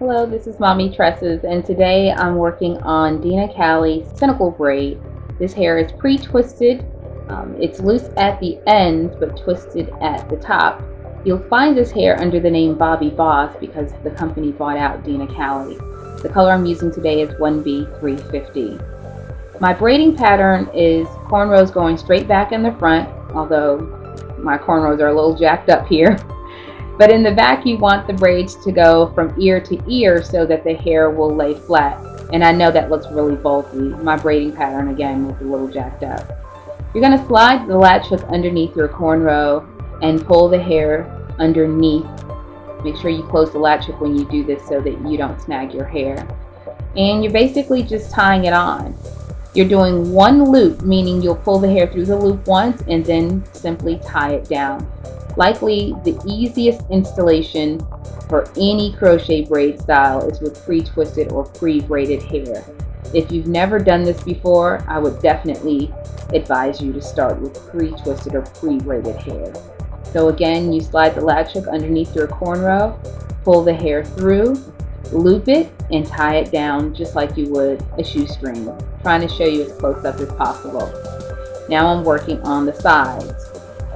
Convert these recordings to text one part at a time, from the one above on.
Hello, this is Mommy Tresses, and today I'm working on Dena Cali Senegal braid. This hair is pre-twisted. It's loose at the ends but twisted at the top. You'll find this hair under the name Bobbi Boss because the company bought out Dena Cali. The color I'm using today is 1B350. My braiding pattern is cornrows going straight back in the front, although my cornrows are a little jacked up here. But in the back, you want the braids to go from ear to ear so that the hair will lay flat. And I know that looks really bulky. My braiding pattern, again, was a little jacked up. You're going to slide the latch hook underneath your cornrow and pull the hair underneath. Make sure you close the latch hook when you do this so that you don't snag your hair. And you're basically just tying it on. You're doing one loop, meaning you'll pull the hair through the loop once and then simply tie it down. Likely the easiest installation for any crochet braid style is with pre-twisted or pre-braided hair. If you've never done this before, I would definitely advise you to start with pre-twisted or pre-braided hair. So again, you slide the latch hook underneath your cornrow, pull the hair through, loop it, and tie it down just like you would a shoestring. I'm trying to show you as close up as possible. Now I'm working on the sides.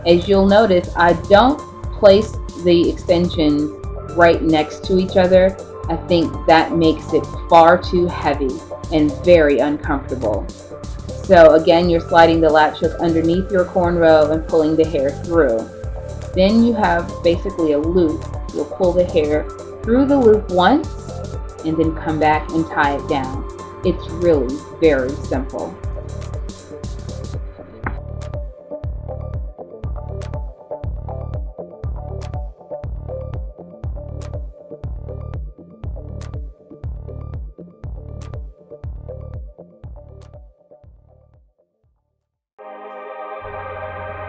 As you'll notice, I don't place the extensions right next to each other. I think that makes it far too heavy and very uncomfortable. So again, you're sliding the latch hook underneath your cornrow and pulling the hair through. Then you have basically a loop. You'll pull the hair through the loop once and then come back and tie it down. It's really very simple.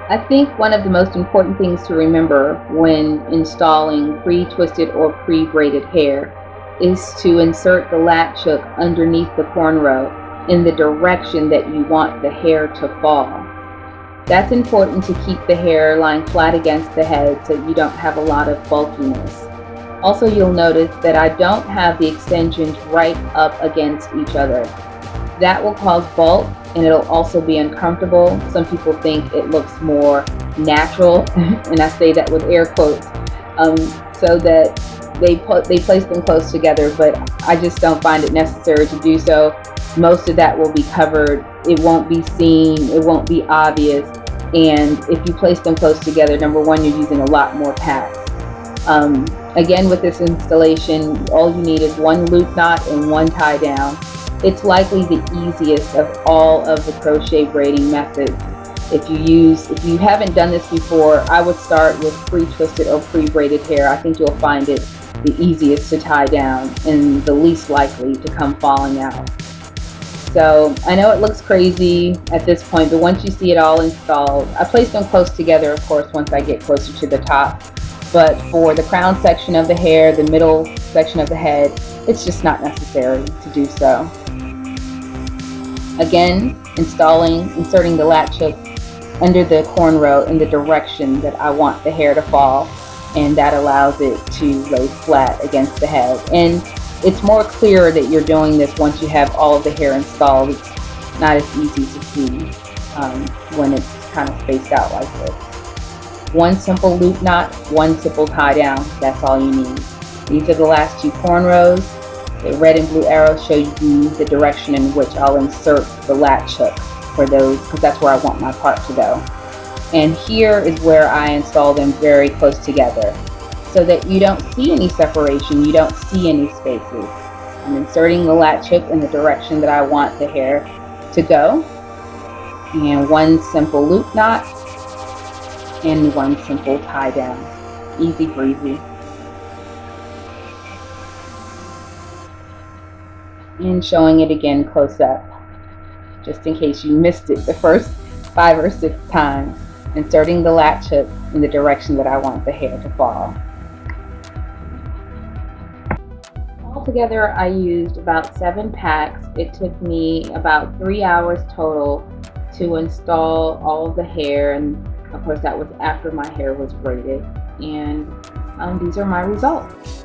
I think one of the most important things to remember when installing pre-twisted or pre-braided hair is to insert the latch hook underneath the cornrow in the direction that you want the hair to fall. That's important to keep the hair lying flat against the head so you don't have a lot of bulkiness. Also, you'll notice that I don't have the extensions right up against each other. That will cause bulk and it'll also be uncomfortable. Some people think it looks more natural, and I say that with air quotes, so that they place them close together, but I just don't find it necessary to do so. Most of that will be covered. It won't be seen, it won't be obvious, and if you place them close together, number one, you're using a lot more packs. Again, with this installation, all you need is one loop knot and one tie down. It's likely the easiest of all of the crochet braiding methods. If you haven't done this before, I would start with pre-twisted or pre-braided hair. I think you'll find it the easiest to tie down and the least likely to come falling out. So I know it looks crazy at this point, but once you see it all installed, I place them close together, of course, once I get closer to the top. But for the crown section of the hair, the middle section of the head, it's just not necessary to do so. Again, inserting the latch hook under the cornrow in the direction that I want the hair to fall, and that allows it to lay flat against the head. And it's more clear that you're doing this once you have all of the hair installed. It's not as easy to see when it's kind of spaced out like this. One simple loop knot, one simple tie down, that's all you need. These are the last two cornrows. The red and blue arrows show you the direction in which I'll insert the latch hook for those, because that's where I want my part to go. And here is where I install them very close together so that you don't see any separation, you don't see any spaces. I'm inserting the latch hook in the direction that I want the hair to go, and one simple loop knot and one simple tie down. Easy breezy. And showing it again close up, just in case you missed it the first 5 or 6 times. Inserting the latch hook in the direction that I want the hair to fall. Altogether, I used about 7 packs. It took me about 3 hours total to install all of the hair, and of course that was after my hair was braided. And these are my results.